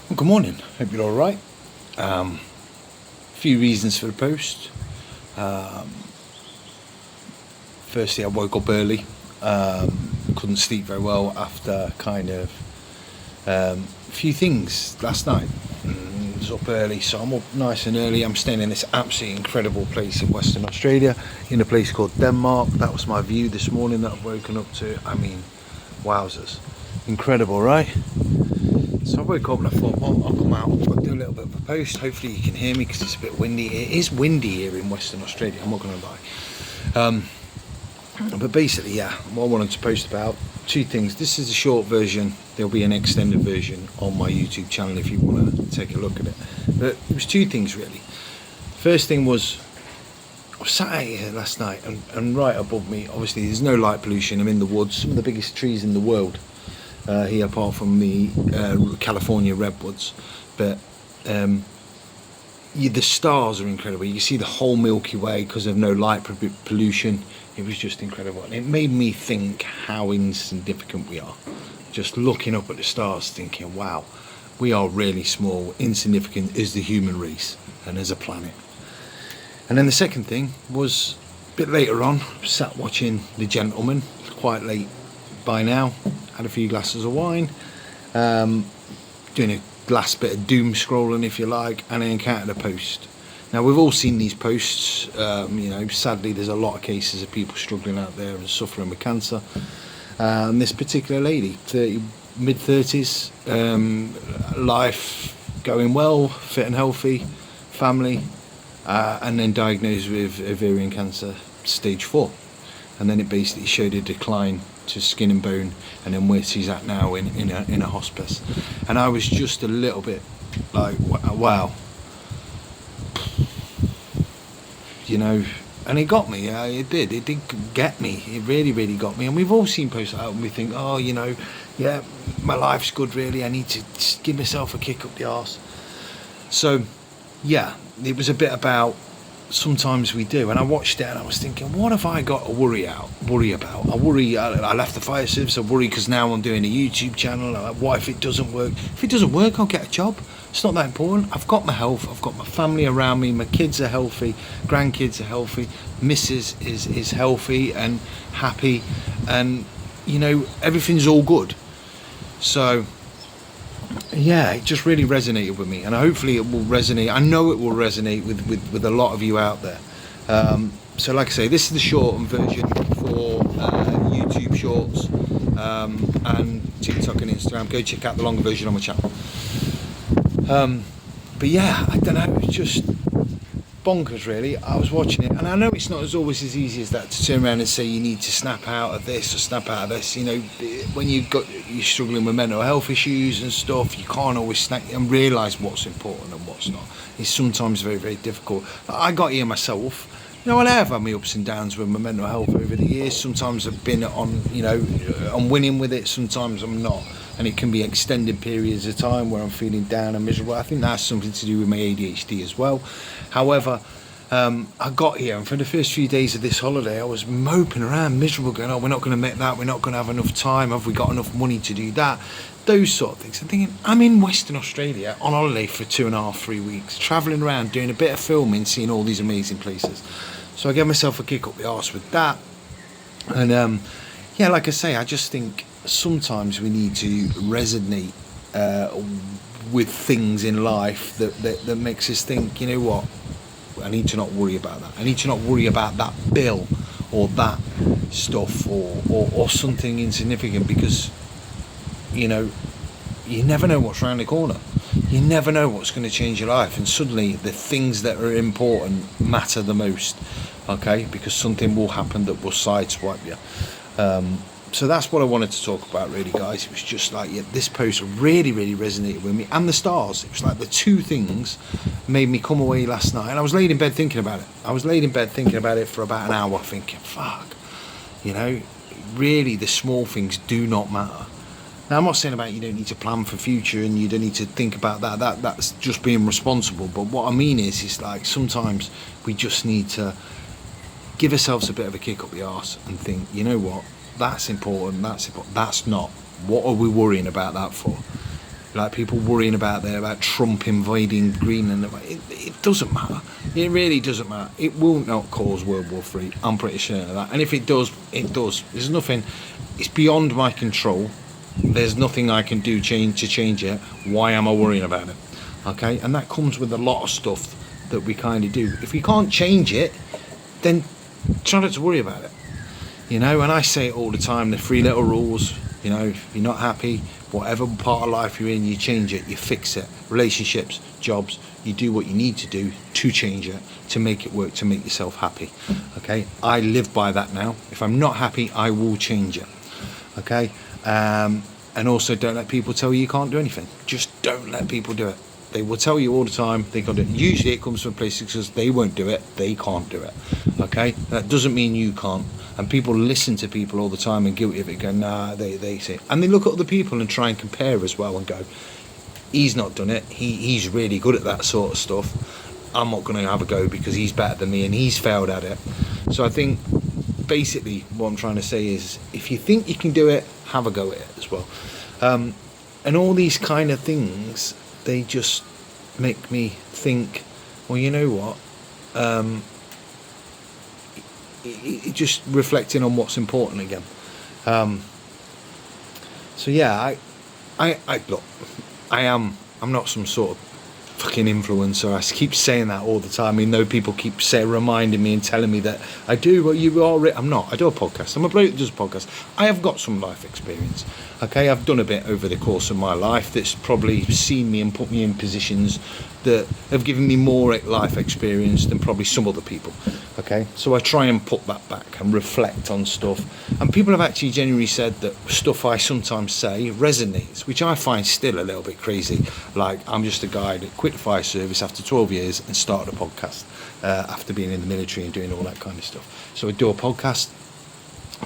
Well, good morning. Hope you're all right. Few reasons for the post. Firstly, I woke up early. Couldn't sleep very well after a few things last night. Was up early, so I'm up nice and early. I'm staying in this absolutely incredible place in Western Australia, in a place called Denmark. That was my view this morning that I've woken up to. I mean, wowzers. Incredible, right? So I woke up and I thought, well, I'll come out, I'll do a little bit of a post. Hopefully you can hear me because it's a bit windy. It is windy here in Western Australia, I'm not going to lie. But basically, yeah, what I wanted to post about, two things. This is a short version. There'll be an extended version on my YouTube channel if you want to take a look at it. But it was two things, really. First thing was, I was sat out here last night and right above me, obviously there's no light pollution. I'm in the woods, some of the biggest trees in the world. Here, apart from the California redwoods, but the stars are incredible. You see the whole Milky Way because of no light pollution. It was just incredible, and it made me think how insignificant we are. Just looking up at the stars, thinking, "Wow, we are really small, insignificant as the human race and as a planet." And then the second thing was a bit later on. Sat watching The Gentleman, quite late by now. Had a few glasses of wine, doing a last bit of doom scrolling, if you like, and I encountered a post. Now, we've all seen these posts. Sadly, there's a lot of cases of people struggling out there and suffering with cancer. And this particular lady, mid-30s, life going well, fit and healthy, family, and then diagnosed with ovarian cancer, stage 4. And then it basically showed a decline to skin and bone, and then where she's at now in a hospice. And I was just a little bit like, wow, and it got me. It did get me. It really got me. And we've all seen posts out and we think, oh, yeah, my life's good, really, I need to just give myself a kick up the arse. So yeah, it was a bit about, sometimes we do, and I watched it and I was thinking, what have I got to worry about? I worry I left the fire service. I worry because now I'm doing a YouTube channel. What if it doesn't work? If it doesn't work, I'll get a job. It's not that important. I've got my health, I've got my family around me, my kids are healthy, grandkids are healthy, Mrs. is healthy and happy, and everything's all good. So yeah, it just really resonated with me, and hopefully it will resonate. I know it will resonate with a lot of you out there. So like I say, this is the shortened version for YouTube Shorts and TikTok and Instagram. Go check out the longer version on my channel. But yeah, I don't know, it's just bonkers, really. I was watching it, and I know it's not always as easy as that to turn around and say you need to snap out of this or snap out of this. When you're struggling with mental health issues and stuff, you can't always snap and realise what's important and what's not. It's sometimes very, very difficult. I got here myself. And I have had my ups and downs with my mental health over the years. Sometimes I've been I'm winning with it, sometimes I'm not. And it can be extended periods of time where I'm feeling down and miserable. I think that's something to do with my ADHD as well. However, I got here, and for the first few days of this holiday, I was moping around, miserable, going, oh, we're not going to make that, we're not going to have enough time, have we got enough money to do that? Those sort of things. I'm thinking, I'm in Western Australia on holiday for 2.5, 3 weeks, travelling around, doing a bit of filming, seeing all these amazing places. So I gave myself a kick up the arse with that. And yeah, like I say, I just think sometimes we need to resonate with things in life that makes us think, you know what, I need to not worry about that. I need to not worry about that bill or that stuff or something insignificant, because you never know what's around the corner. You never know what's going to change your life, and suddenly the things that are important matter the most, okay? Because something will happen that will sideswipe you. So that's what I wanted to talk about, really, guys. It was just like, yeah, this post really resonated with me, and the stars. It was like the two things made me come away last night, and I was laid in bed thinking about it. For about an hour, thinking, fuck, really the small things do not matter. Now, I'm not saying about you don't need to plan for future and you don't need to think about that. That's just being responsible. But what I mean is like sometimes we just need to give ourselves a bit of a kick up the arse and think, you know what, that's important, that's not. What are we worrying about that for? Like people worrying about Trump invading Greenland. It doesn't matter. It really doesn't matter. It will not cause World War III. I'm pretty sure of that. And if it does, it does. There's nothing. It's beyond my control. There's nothing I can do to change it. Why am I worrying about it? Okay, and that comes with a lot of stuff that we kind of do. If we can't change it, then try not to worry about it. You know, and I say it all the time, the 3 little rules. You know, if you're not happy, whatever part of life you're in, you change it, you fix it. Relationships, jobs, you do what you need to do to change it, to make it work, to make yourself happy. Okay, I live by that now. If I'm not happy, I will change it. Okay, and also don't let people tell you can't do anything. Just don't let people do it. They will tell you all the time they can't do it. Usually it comes from places because they won't do it, they can't do it. Okay, that doesn't mean you can't. And people listen to people all the time and guilty of it, go, nah, they say. And they look at other people and try and compare as well and go, he's not done it, he's really good at that sort of stuff. I'm not going to have a go because he's better than me and he's failed at it. So I think basically what I'm trying to say is, if you think you can do it, have a go at it as well. And all these kind of things, they just make me think, well, you know what? It just reflecting on what's important again. So yeah, I look, I'm not some sort of fucking influencer. I keep saying that all the time. I know people keep reminding me and telling me that I do. Well, you are. I'm not. I do a podcast. I'm a bloke that does a podcast. I have got some life experience. Okay, I've done a bit over the course of my life that's probably seen me and put me in positions that have given me more life experience than probably some other people. Okay, so I try and put that back and reflect on stuff. And people have actually genuinely said that stuff I sometimes say resonates, which I find still a little bit crazy. Like, I'm just a guy that quit the fire service after 12 years and started a podcast after being in the military and doing all that kind of stuff. So I do a podcast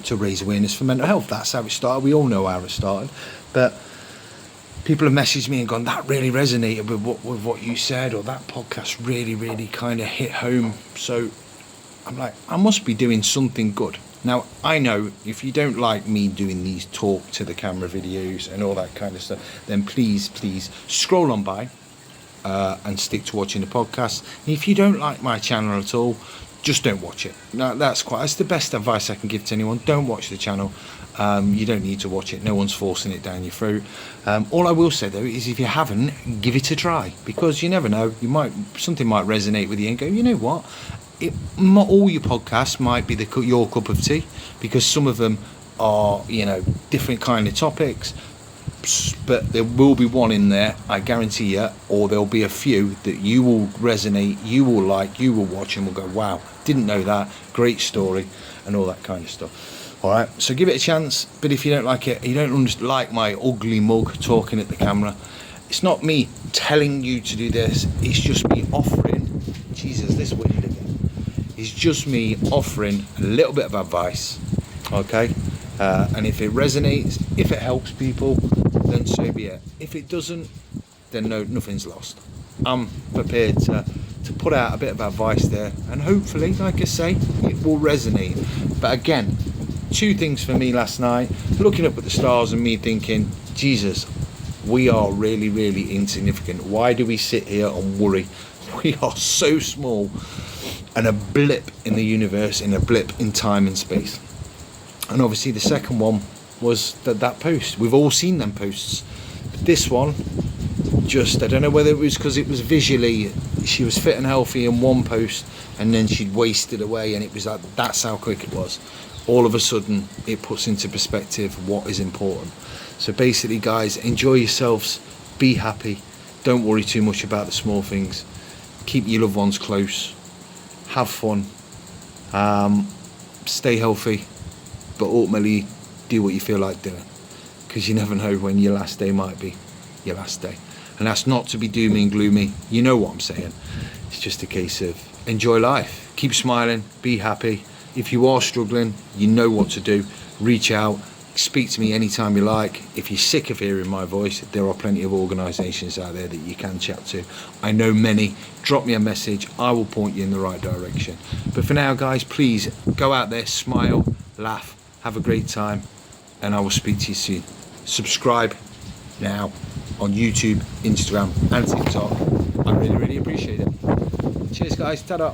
to raise awareness for mental health. That's how it started. We all know how it started. But people have messaged me and gone, that really resonated with what you said, or that podcast really kind of hit home. So I'm like, I must be doing something good. Now, I know if you don't like me doing these talk to the camera videos and all that kind of stuff, then please scroll on by and stick to watching the podcast. And if you don't like my channel at all, just don't watch it. Now, that's the best advice I can give to anyone. Don't watch the channel. You don't need to watch it. No one's forcing it down your throat. All I will say though is, if you haven't, give it a try, because you never know. Something might resonate with you and go, you know what? Not all your podcasts might be your cup of tea, because some of them are, different kind of topics. But there will be one in there, I guarantee you, or there'll be a few that you will resonate, you will like, you will watch and will go, wow, didn't know that, great story, and all that kind of stuff. All right, so give it a chance. But if you don't like it, you don't like my ugly mug talking at the camera, it's not me telling you to do this, it's just me offering, Jesus, this wind again, it's just me offering a little bit of advice, okay? And if it resonates, if it helps people, then so be it. If it doesn't, then nothing's lost. I'm prepared to put out a bit of advice there, and hopefully, like I say, it will resonate. But again, 2 things for me last night: looking up at the stars and me thinking, Jesus, we are really insignificant. Why do we sit here and worry? We are so small, and a blip in the universe, in a blip in time and space. And obviously the second one was that post. We've all seen them posts. But this one, just, I don't know whether it was because it was visually, she was fit and healthy in one post, and then she'd wasted away, and it was like, that's how quick it was. All of a sudden, it puts into perspective what is important. So basically, guys, enjoy yourselves, be happy, don't worry too much about the small things, keep your loved ones close, have fun, stay healthy, but ultimately do what you feel like doing, because you never know when your last day might be your last day. And that's not to be doomy and gloomy, you know what I'm saying. It's just a case of enjoy life, keep smiling, be happy. If you are struggling, you know what to do. Reach out, speak to me anytime you like. If you're sick of hearing my voice, there are plenty of organisations out there that you can chat to. I know many. Drop me a message, I will point you in the right direction. But for now, guys, please go out there, smile, laugh, have a great time, and I will speak to you soon. Subscribe now. on YouTube, Instagram and TikTok. I really, really appreciate it. Cheers guys, ta-da.